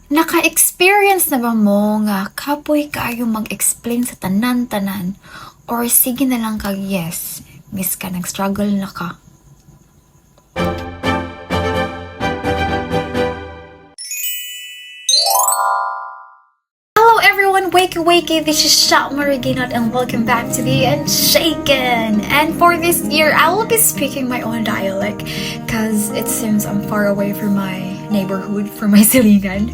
Naka-experience na ba mo nga kapoy kaayo mag-explain sa tanan-tanan or sige na lang kag yes, miss ka nag-struggle na ka? Hello everyone, wakey wakey, this is Shao Mariginot and welcome back to the Unshaken. And for this year, I will be speaking my own dialect because it seems I'm far away from my neighborhood, from my silingan.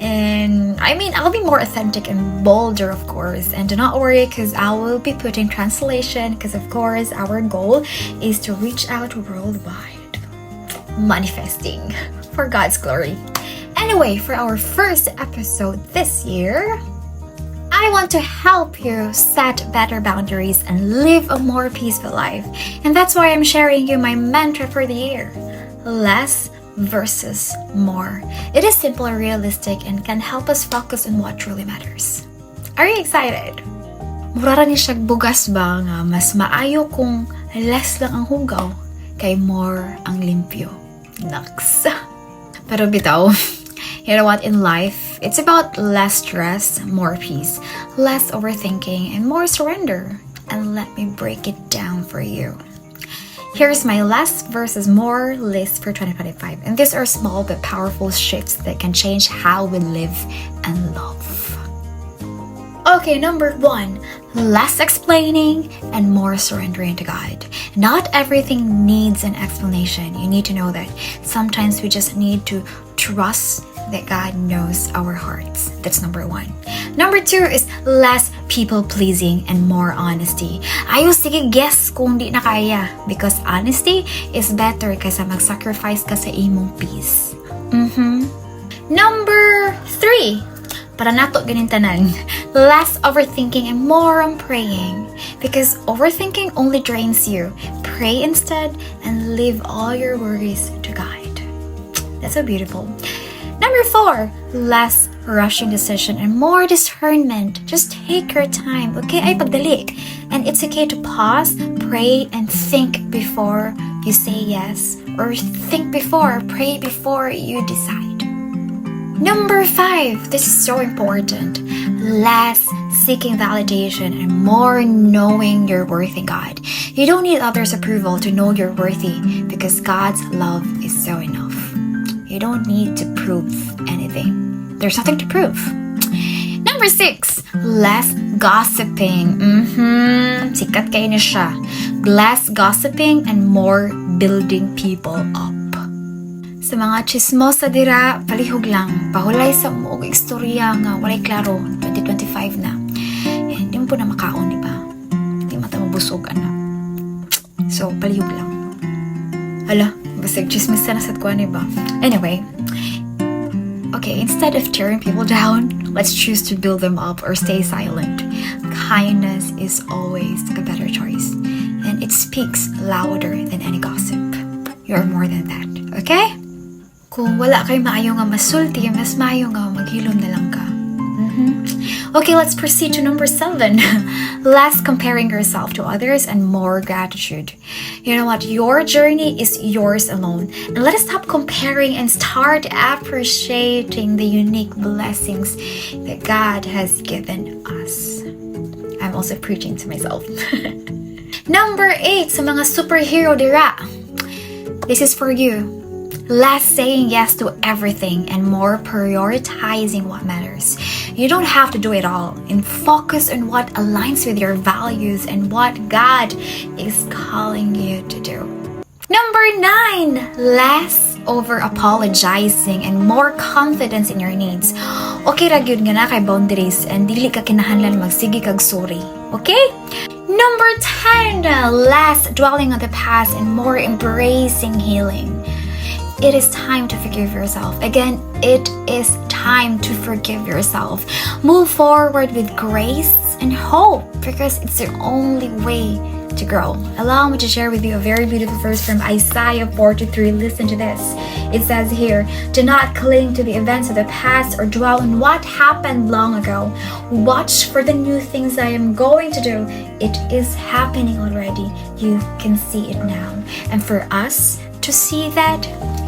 And I mean, I'll be more authentic and bolder, of course. And do not worry because I will be putting translation because, of course, our goal is to reach out worldwide. Manifesting for God's glory. Anyway, for our first episode this year, I want to help you set better boundaries and live a more peaceful life. And that's why I'm sharing you my mantra for the year. Less versus more. It is simple and realistic and can help us focus on what truly matters. Are you excited? Mura ni siya bugas ba nga mas maayo kung less lang ang hugaw kay more ang limpyo. Naks. Pero bitaw, you know what, in life, it's about less stress, more peace, less overthinking, and more surrender. And let me break it down for you. Here's my less versus more list for 2025. And these are small but powerful shifts that can change how we live and love. Okay, number 1, less explaining and more surrendering to God. Not everything needs an explanation. You need to know that sometimes we just need to trust that God knows our hearts. That's number 1. Number 2 is less people-pleasing and more honesty. Ayaw sige guess kung di na kaya because honesty is better kaysa mag-sacrifice ka sa imong peace. Number 3, para nato ganintanan, less overthinking and more on praying because overthinking only drains you. Pray instead and leave all your worries to God. That's so beautiful. Number 4, less rushing decision and more discernment. Just take your time, okay? Ay pagdali. And it's okay to pause, pray, and think before you say yes. Or think before, pray before you decide. Number 5, this is so important. Less seeking validation and more knowing you're worthy, God. You don't need others' approval to know you're worthy because God's love is so enough. You don't need to prove anything. There's nothing to prove. Number 6, less gossiping. Sikat kayo na siya. Less gossiping and more building people up. Sa mga chismosa dira, palihog lang. Pahulay sa mo istorya nga walay klaro. 2025 na. Hindi mo po na makaon, di ba? Hindi mata mabusog, anak. So, palihog lang. Hala, basig chismis na sad ko, ba? Anyway, okay, instead of tearing people down, let's choose to build them up or stay silent. Kindness is always a better choice, and it speaks louder than any gossip. You're more than that, okay? Kung wala kay maayo nga masulti, mas maayo nga maghilom na lang ka. Okay, let's proceed to number 7. Less comparing yourself to others and more gratitude. You know what? Your journey is yours alone. And let us stop comparing and start appreciating the unique blessings that God has given us. I'm also preaching to myself. Number 8, sa mga superhero dira. This is for you. Less saying yes to everything and more prioritizing what matters. You don't have to do it all and focus on what aligns with your values and what God is calling you to do. Number 9, less over-apologizing and more confidence in your needs. Okay ra gyud nga na kay boundaries and dili ka kinahanglan magsige kag sorry. Okay? Number 10, less dwelling on the past and more embracing healing. It is time to forgive yourself. Again, it is time to forgive yourself. Move forward with grace and hope because it's the only way to grow. Allow me to share with you a very beautiful verse from Isaiah 43. Listen to this. It says here, do not cling to the events of the past or dwell on what happened long ago. Watch for the new things I am going to do. It is happening already. You can see it now. And for us to see that,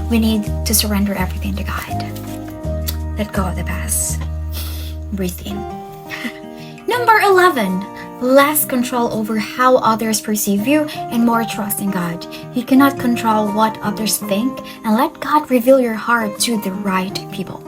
we need to surrender everything to God. Let go of the past. Breathe in. Number 11. Less control over how others perceive you and more trust in God. You cannot control what others think, and let God reveal your heart to the right people.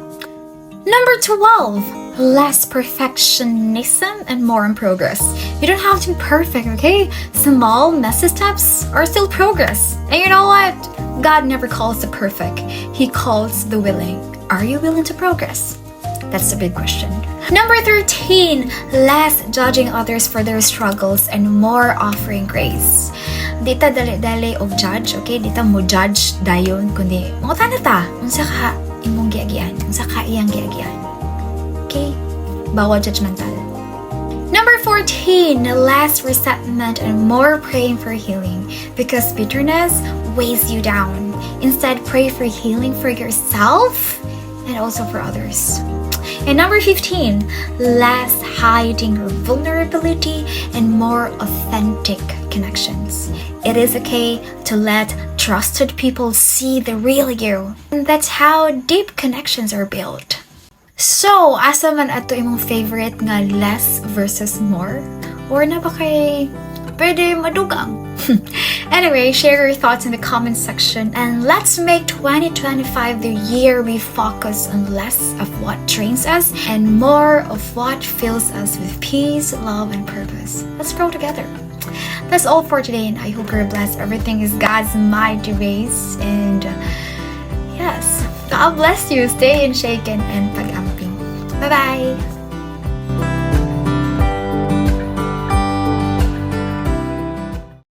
Number 12. Less perfectionism and more in progress. You don't have to be perfect, okay? Small, messy steps are still progress. And you know what? God never calls the perfect. He calls the willing. Are you willing to progress? That's a big question. Number 13, less judging others for their struggles and more offering grace. Di ta dali-dali og judge, okay? Di ta mo judge dayon, kundi mga ta, unsa ka imong giagian, unsa ka iyang giagian. Okay? Bawal judgmental. Number 14, less resentment and more praying for healing, because bitterness weighs you down. Instead, pray for healing for yourself and also for others. And number 15, less hiding your vulnerability and more authentic connections. It is okay to let trusted people see the real you. And that's how deep connections are built. So, asa man ato imong favorite nga less versus more? Or na ba kay pwede madugang? Anyway, share your thoughts in the comment section, and let's make 2025 the year we focus on less of what drains us and more of what fills us with peace, love, and purpose. Let's grow together. That's all for today, and I hope you're blessed. Everything is God's mighty ways, and yes, God bless you. Stay unshaken and pag-amping. Bye-bye!